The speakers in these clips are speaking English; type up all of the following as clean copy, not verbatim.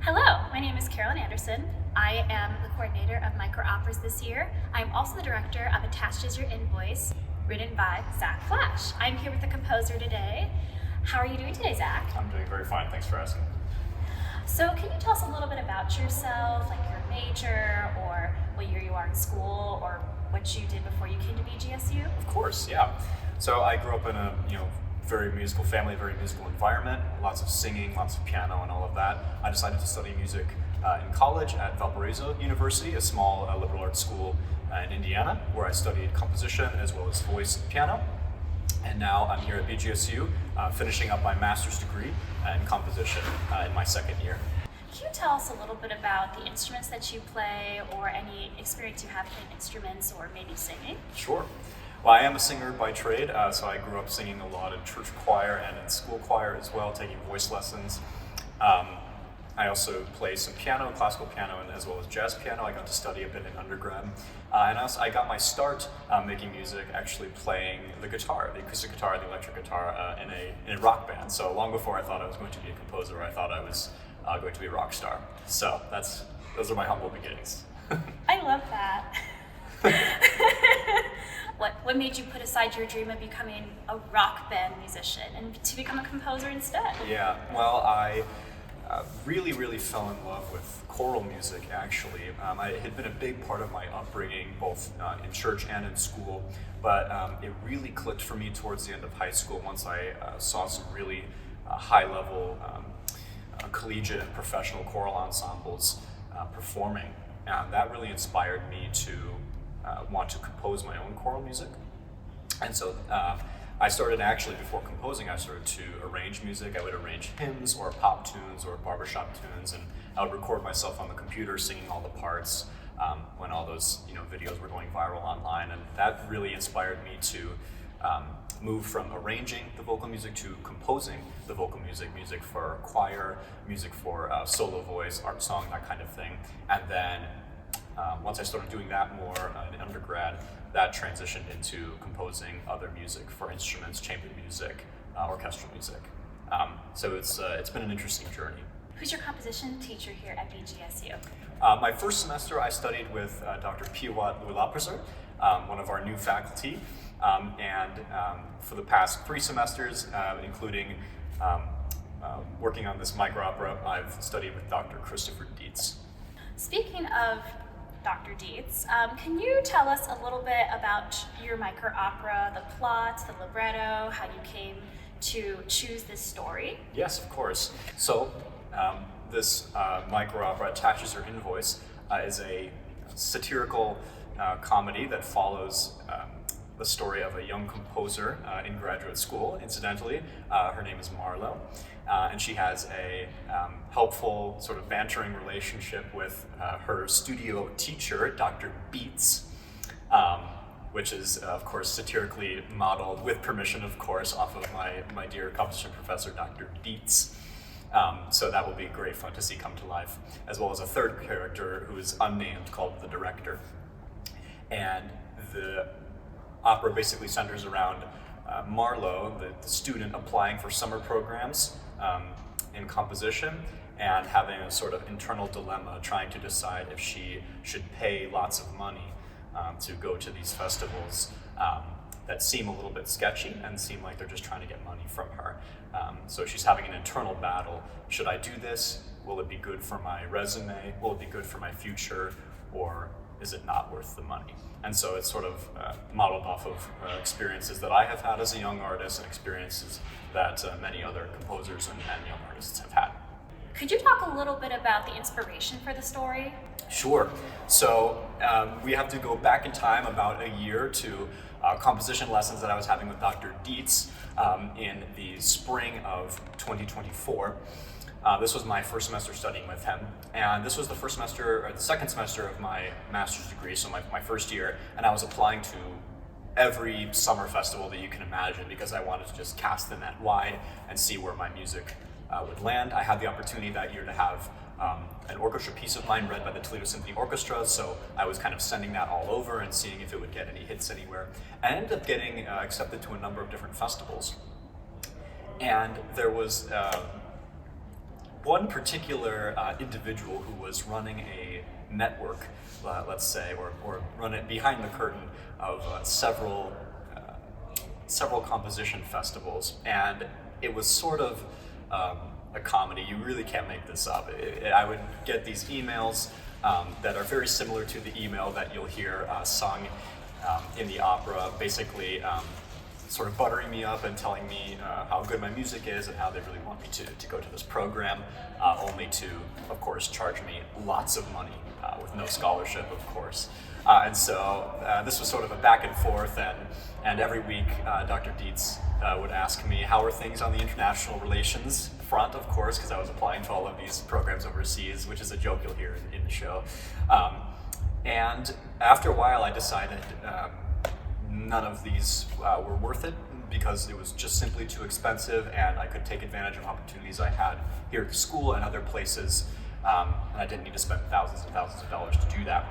Hello, my name is Carolyn Anderson. I am the coordinator of MicroOperas this year. I'm also the director of Attached Is Your Invoice, written by Zac Flasch. I'm here with the composer today. How are you doing today, Zac? I'm doing very fine, thanks for asking. So can you tell us a little bit about yourself, like your major, or what year you are in school, or what you did before you came to BGSU? Of course, yeah. So I grew up in a very musical family, very musical environment, lots of singing, lots of piano and all of that. I decided to study music in college at Valparaiso University, a small liberal arts school in Indiana, where I studied composition as well as voice and piano. And now I'm here at BGSU, finishing up my master's degree in composition in my second year. Can you tell us a little bit about the instruments that you play, or any experience you have playing instruments or maybe singing? Sure. Well, I am a singer by trade, so I grew up singing a lot in church choir and in school choir as well, taking voice lessons. I also play some piano, classical piano, and as well as jazz piano. I got to study a bit in undergrad. And also I got my start making music actually playing the guitar, the acoustic guitar, the electric guitar in a rock band. So long before I thought I was going to be a composer, I thought I was going to be a rock star. So those are my humble beginnings. I love that. What made you put aside your dream of becoming a rock band musician and to become a composer instead? Yeah, well, I really fell in love with choral music, actually. It had been a big part of my upbringing, both in church and in school, but it really clicked for me towards the end of high school once I saw some really high-level collegiate and professional choral ensembles performing. And that really inspired me to want to compose my own choral music. And so I started actually, before composing, I started to arrange music. I would arrange hymns or pop tunes or barbershop tunes, and I would record myself on the computer singing all the parts when all those videos were going viral online. And that really inspired me to move from arranging the vocal music to composing the vocal music, music for choir, music for solo voice, art song, that kind of thing. And then once I started doing that more in undergrad, that transitioned into composing other music for instruments, chamber music, orchestral music. So it's been an interesting journey. Who's your composition teacher here at BGSU? My first semester I studied with Dr. Piawat Lulapreser, one of our new faculty, and for the past 3 semesters, including working on this MicroOpera, I've studied with Dr. Christopher Dietz. Speaking of Dr. Dietz, can you tell us a little bit about your MicroOpera, the plot, the libretto, how you came to choose this story? Yes, of course. So this MicroOpera, Attached Is Your Invoice, is a satirical comedy that follows the story of a young composer in graduate school. Incidentally, her name is Marlo, and she has a helpful, sort of bantering relationship with her studio teacher, Dr. Beats, which is, of course, satirically modeled, with permission, of course, off of my dear composition professor, Dr. Dietz. So that will be great fun to see come to life, as well as a third character who is unnamed, called the Director. And the opera basically centers around Marlo, the student applying for summer programs in composition, and having a sort of internal dilemma, trying to decide if she should pay lots of money to go to these festivals that seem a little bit sketchy and seem like they're just trying to get money from her. So she's having an internal battle. Should I do this? Will it be good for my resume? Will it be good for my future? Or is it not worth the money? And so it's sort of modeled off of experiences that I have had as a young artist, and experiences that many other composers and young artists have had. Could you talk a little bit about the inspiration for the story? Sure. So we have to go back in time about a year to composition lessons that I was having with Dr. Dietz in the spring of 2024. This was my first semester studying with him, and this was the second semester of my master's degree, so my first year, and I was applying to every summer festival that you can imagine because I wanted to just cast the net wide and see where my music would land. I had the opportunity that year to have an orchestra piece of mine read by the Toledo Symphony Orchestra, so I was kind of sending that all over and seeing if it would get any hits anywhere. I ended up getting accepted to a number of different festivals. And there was one particular individual who was running a network, let's say, or run it behind the curtain of several composition festivals, and it was sort of a comedy. You really can't make this up. I would get these emails that are very similar to the email that you'll hear sung in the opera, basically sort of buttering me up and telling me how good my music is and how they really want me to go to this program, only to, of course, charge me lots of money with no scholarship, of course. And so this was sort of a back and forth, and every week Dr. Dietz would ask me, how are things on the international relations front, of course, because I was applying to all of these programs overseas, which is a joke you'll hear in the show. And after a while, I decided none of these were worth it, because it was just simply too expensive, and I could take advantage of opportunities I had here at the school and other places, and I didn't need to spend thousands and thousands of dollars to do that.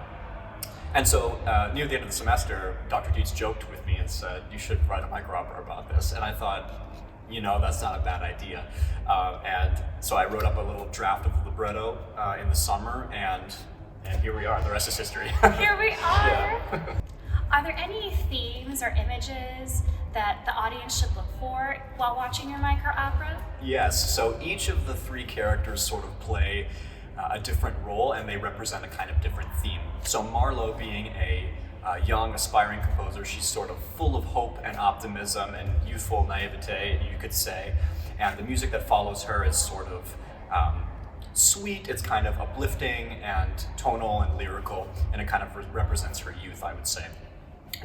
And so near the end of the semester, Dr. Dietz joked with me and said, you should write a MicroOpera about this. And I thought, that's not a bad idea. And so I wrote up a little draft of the libretto in the summer, and here we are. The rest is history. Here we are. Yeah. Are there any themes or images that the audience should look for while watching your MicroOpera? Yes, so each of the three characters sort of play a different role, and they represent a kind of different theme. So Marlowe being a young, aspiring composer, she's sort of full of hope and optimism and youthful naivete, you could say. And the music that follows her is sort of sweet, it's kind of uplifting and tonal and lyrical, and it kind of represents her youth, I would say.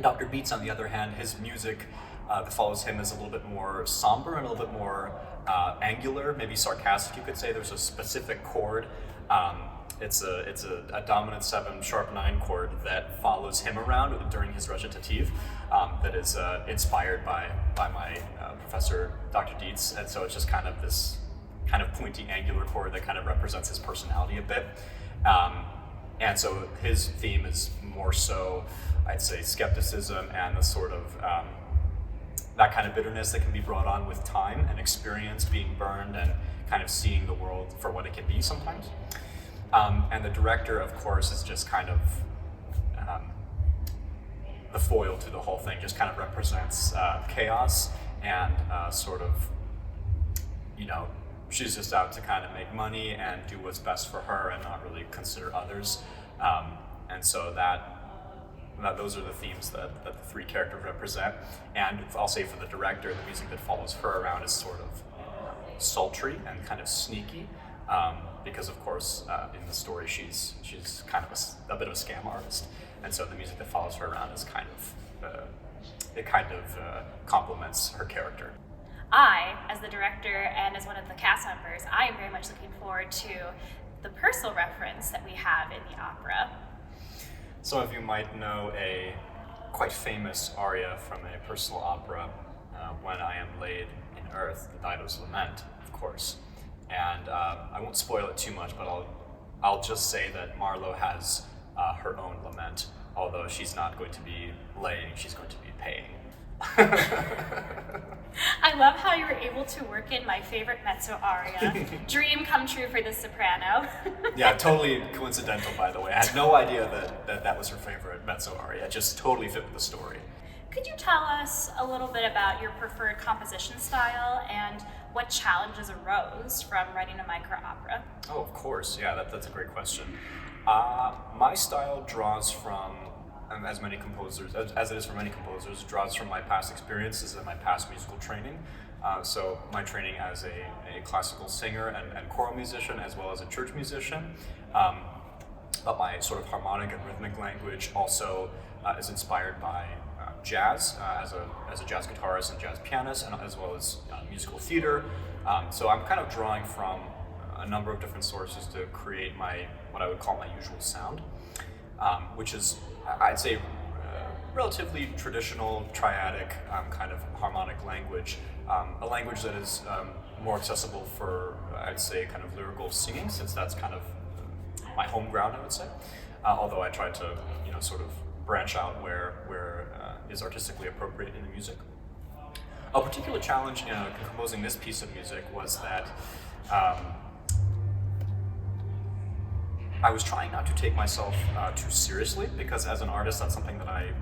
Dr. Dietz, on the other hand, his music that follows him is a little bit more somber and a little bit more angular, maybe sarcastic, you could say. There's a specific chord. It's a dominant 7 sharp 9 chord that follows him around during his recitative, that is inspired by my professor, Dr. Dietz, and so it's just kind of this kind of pointy angular chord that kind of represents his personality a bit. And so his theme is more so, I'd say, skepticism and the sort of that kind of bitterness that can be brought on with time and experience, being burned and kind of seeing the world for what it can be sometimes. And the director, of course, is just kind of the foil to the whole thing, just kind of represents chaos and sort of, she's just out to kind of make money and do what's best for her and not really consider others. And so those are the themes that the three characters represent. And I'll say for the director, the music that follows her around is sort of sultry and kind of sneaky, because of course in the story she's kind of a bit of a scam artist, and so the music that follows her around is kind of complements her character. I, as the director and as one of the cast members, I am very much looking forward to the personal reference that we have in the opera. Some of you might know a quite famous aria from a personal opera, When I Am Laid in Earth, the Dido's Lament, of course. And I won't spoil it too much, but I'll just say that Marlowe has her own lament, although she's not going to be laying, she's going to be paying. I love how you were able to work in my favorite mezzo aria. Dream come true for the soprano. Yeah, totally coincidental, by the way. I had no idea that was her favorite mezzo aria. It just totally fit with the story. Could you tell us a little bit about your preferred composition style and what challenges arose from writing a MicroOpera? Oh, of course. Yeah, that's a great question. My style draws from, as many composers, as it is for many composers, draws from my past experiences and my past musical training. So my training as a classical singer and choral musician, as well as a church musician. But my sort of harmonic and rhythmic language also is inspired by jazz, as a jazz guitarist and jazz pianist, and as well as musical theater. So I'm kind of drawing from a number of different sources to create what I would call my usual sound, which is, I'd say, relatively traditional, triadic kind of harmonic language, a language that is more accessible for, I'd say, kind of lyrical singing, since that's kind of my home ground, I would say. Although I try to, sort of branch out where is artistically appropriate in the music. A particular challenge in composing this piece of music was that I was trying not to take myself too seriously, because as an artist, that's something that I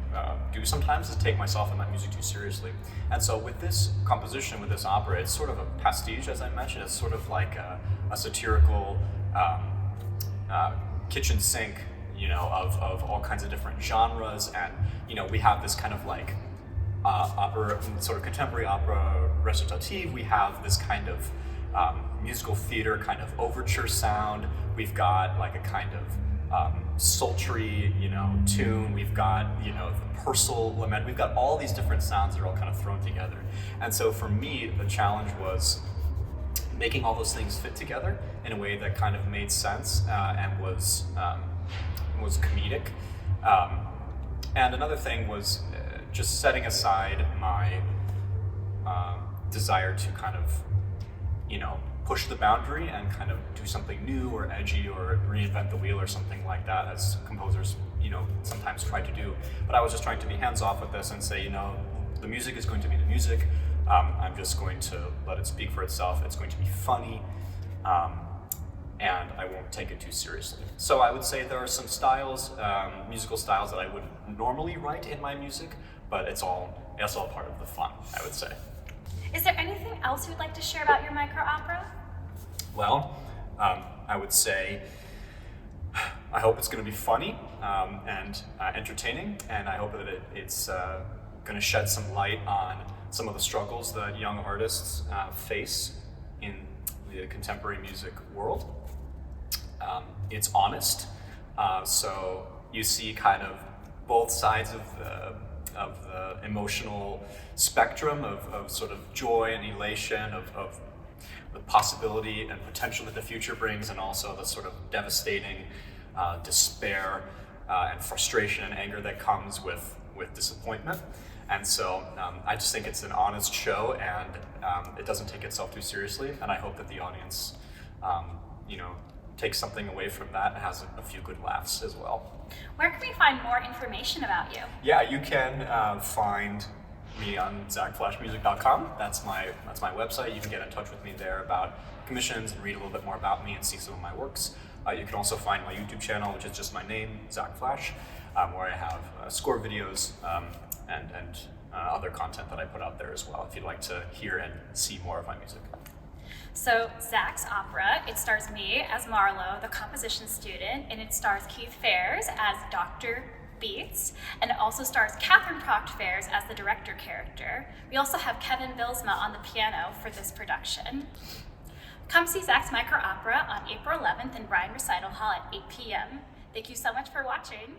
do sometimes, is take myself and my music too seriously. And so with this composition, with this opera, it's sort of a pastiche, as I mentioned. It's sort of like a satirical kitchen sink, of all kinds of different genres. And, we have this kind of like opera, sort of contemporary opera recitative. We have this kind of musical theater kind of overture sound. We've got like a kind of sultry, tune. We've got, the Purcell lament. We've got all these different sounds that are all kind of thrown together. And so for me, the challenge was making all those things fit together in a way that kind of made sense and was comedic. And another thing was just setting aside my desire to kind of, push the boundary and kind of do something new or edgy or reinvent the wheel or something like that, as composers, sometimes try to do. But I was just trying to be hands-off with this and say, the music is going to be the music. I'm just going to let it speak for itself. It's going to be funny, and I won't take it too seriously. So I would say there are some styles, musical styles, that I would normally write in my music, but it's all part of the fun, I would say. Is there anything else you'd like to share about your micro-opera? Well, I would say I hope it's going to be funny and entertaining, and I hope that it's going to shed some light on some of the struggles that young artists face in the contemporary music world. It's honest, so you see kind of both sides of the emotional spectrum of sort of joy and elation, of the possibility and potential that the future brings, and also the sort of devastating despair and frustration and anger that comes with disappointment. And so I just think it's an honest show, and it doesn't take itself too seriously, and I hope that the audience takes something away from that and has a few good laughs as well. Where can we find more information about you? Yeah, you can find me on zacflashmusic.com. That's my website. You can get in touch with me there about commissions and read a little bit more about me and see some of my works. You can also find my YouTube channel, which is just my name, Zac Flasch, where I have score videos and other content that I put out there as well, if you'd like to hear and see more of my music. So Zac's opera, it stars me as Marlowe, the composition student, and it stars Keith Fares as Dr. Beats, and it also stars Catherine Proct Fares as the director character. We also have Kevin Bilsma on the piano for this production. Come see Zac's MicroOpera on April 11th in Bryan Recital Hall at 8 p.m. Thank you so much for watching.